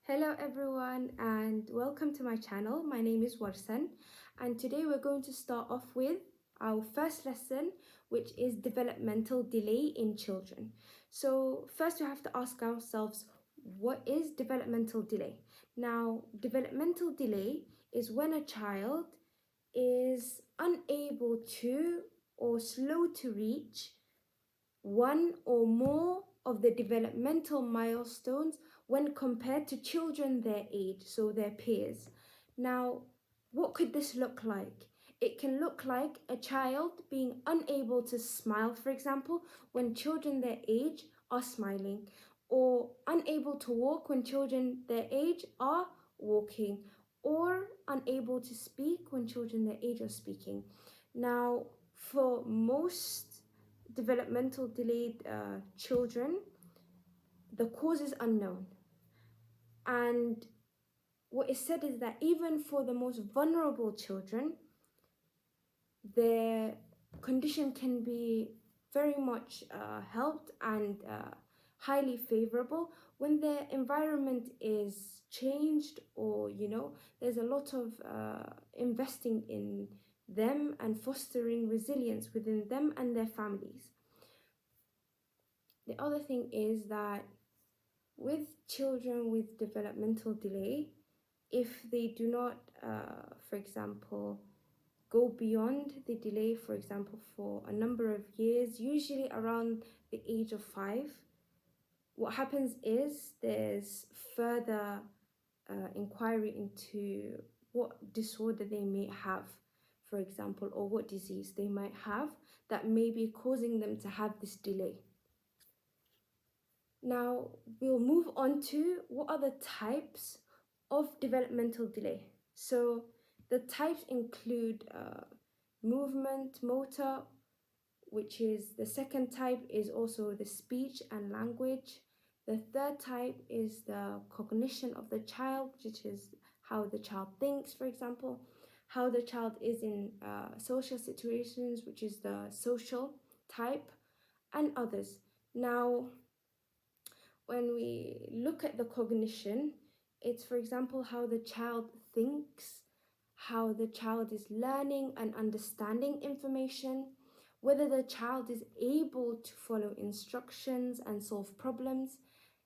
Hello everyone and welcome to my channel. My name is Warsan and today we're going to start off with our first lesson, which is developmental delay in children. So first we have to ask ourselves, what is developmental delay? Now, developmental delay is when a child is unable to or slow to reach one or more of the developmental milestones when compared to children their age, so their peers. Now, what could this look like? It can look like a child being unable to smile, for example, when children their age are smiling, or unable to walk when children their age are walking, or unable to speak when children their age are speaking. Now, for most developmental delayed children, the cause is unknown. And what is said is that even for the most vulnerable children, their condition can be very much helped and highly favorable when their environment is changed, or there's a lot of investing in them and fostering resilience within them and their families. The other thing is that with children with developmental delay, if they do not, for example, go beyond the delay, for example, for a number of years, usually around the age of 5, what happens is there's further inquiry into what disorder they may have, for example, or what disease they might have that may be causing them to have this delay. Now, we'll move on to what are the types of developmental delay. So, the types include movement, motor, which is the second type, is also the speech and language. The third type is the cognition of the child, which is how the child thinks, for example, how the child is in social situations, which is the social type, and others. Now, when we look at the cognition, it's, for example, how the child thinks, how the child is learning and understanding information, whether the child is able to follow instructions and solve problems.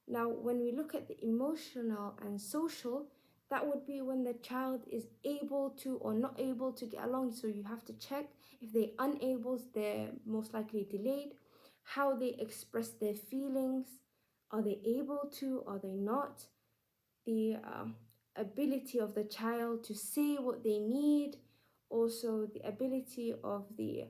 Now, when we look at the emotional and social, that would be when the child is able to or not able to get along. So you have to check if they're unable, they're most likely delayed, how they express their feelings. Are they able to? Are they not? The ability of the child to say what they need. Also, the ability of the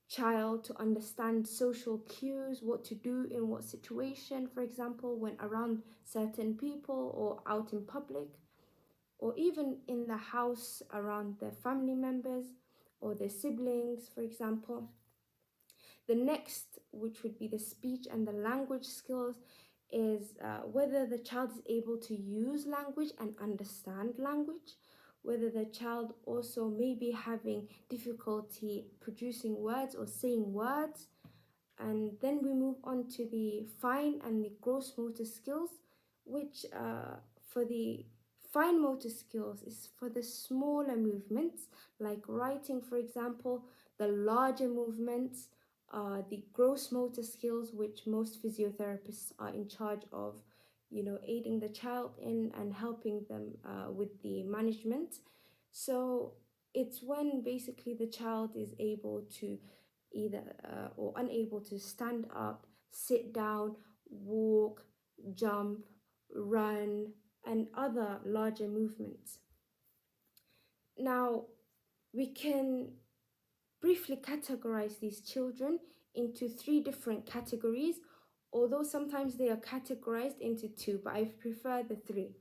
child to understand social cues, what to do in what situation, for example, when around certain people or out in public, or even in the house around their family members or their siblings, for example. The next, which would be the speech and the language skills, is whether the child is able to use language and understand language, whether the child also may be having difficulty producing words or saying words. And then we move on to the fine and the gross motor skills, which for the fine motor skills is for the smaller movements, like writing, for example. The larger movements, the gross motor skills, which most physiotherapists are in charge of, aiding the child in and helping them with the management. So it's when basically the child is able to either or unable to stand up, sit down, walk, jump, run, and other larger movements. Now, we can briefly categorize these children into 3 different categories, although sometimes they are categorized into 2, but I prefer the 3.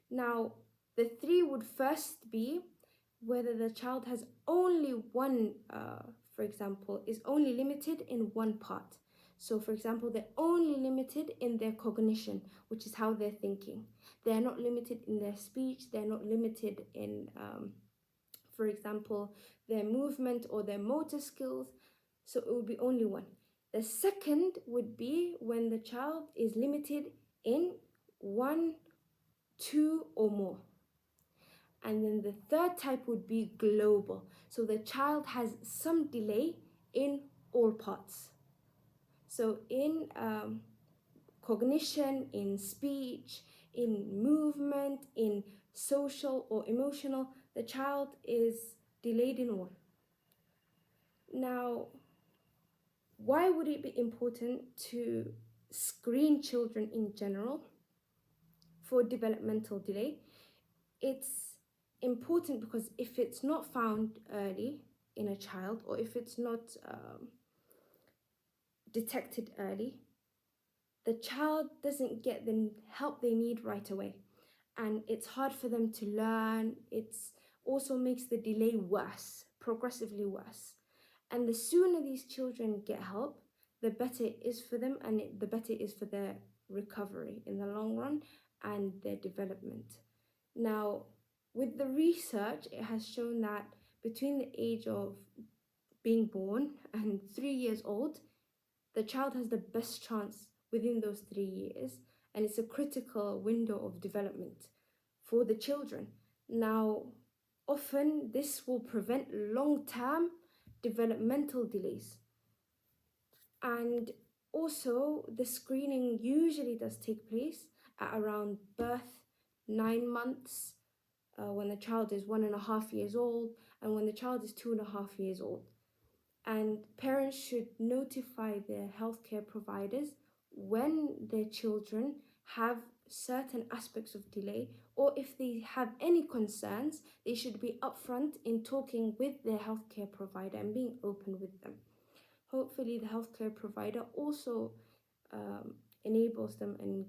Now, the 3 would first be whether the child has only one, for example, is only limited in one part. So, for example, they're only limited in their cognition, which is how they're thinking. They're not limited in their speech, they're not limited in for example, their movement or their motor skills. So it would be only one. The second would be when the child is limited in one 2 or more. And then the third type would be global. So the child has some delay in all parts. So in cognition, in speech, in movement, in social or emotional, the child is delayed in all. Now, why would it be important to screen children in general for developmental delay? It's important because if it's not found early in a child, or if it's not detected early, the child doesn't get the help they need right away. And it's hard for them to learn. It's also makes the delay worse, progressively worse. And the sooner these children get help, the better it is for them, and the better it is for their recovery in the long run and their development. Now, with the research, it has shown that between the age of being born and 3 years old, the child has the best chance within those 3 years, and it's a critical window of development for the children. Now, often this will prevent long-term developmental delays. And also, the screening usually does take place at around birth, 9 months, when the child is 1.5 years old, and when the child is 2.5 years old. And parents should notify their healthcare providers when their children have certain aspects of delay, or if they have any concerns, they should be upfront in talking with their healthcare provider and being open with them. Hopefully, the healthcare provider also enables them and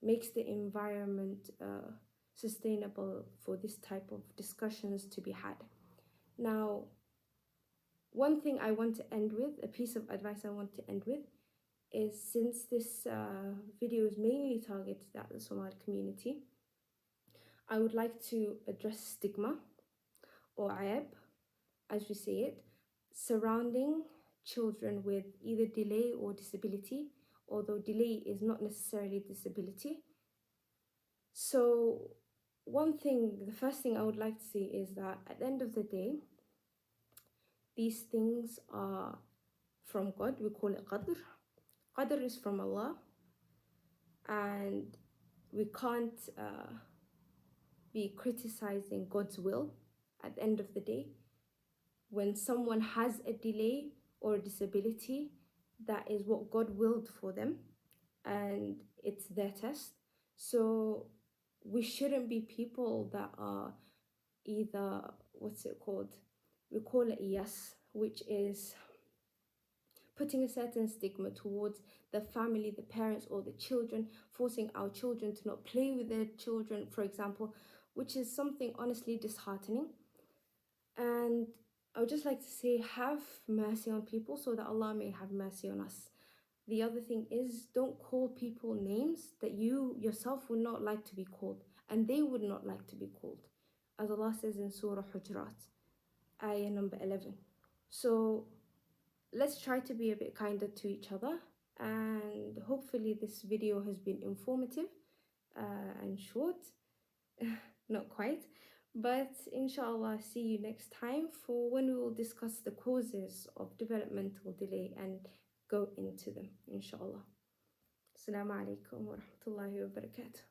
makes the environment sustainable for this type of discussions to be had. Now, one thing I want to end with, a piece of advice I want to end with, is since this video is mainly targeted at the Somali community, I would like to address stigma, or ayab, as we say it, surrounding children with either delay or disability, although delay is not necessarily disability. So the first thing I would like to say is that at the end of the day, these things are from God. We call it qadr. Qadr is from Allah, and we can't be criticizing God's will at the end of the day. When someone has a delay or a disability, that is what God willed for them, and it's their test. So we shouldn't be people that are either, we call it yes, which is putting a certain stigma towards the family, the parents, or the children, forcing our children to not play with their children, for example, which is something honestly disheartening. And I would just like to say, have mercy on people so that Allah may have mercy on us. The other thing is, don't call people names that you yourself would not like to be called, and they would not like to be called, as Allah says in Surah Hujurat, ayah number 11. So let's try to be a bit kinder to each other, and hopefully this video has been informative and short. Not quite, but inshallah, see you next time for when we will discuss the causes of developmental delay and go into them, inshallah. Assalamu alaikum wa rahmatullahi wa barakatuh.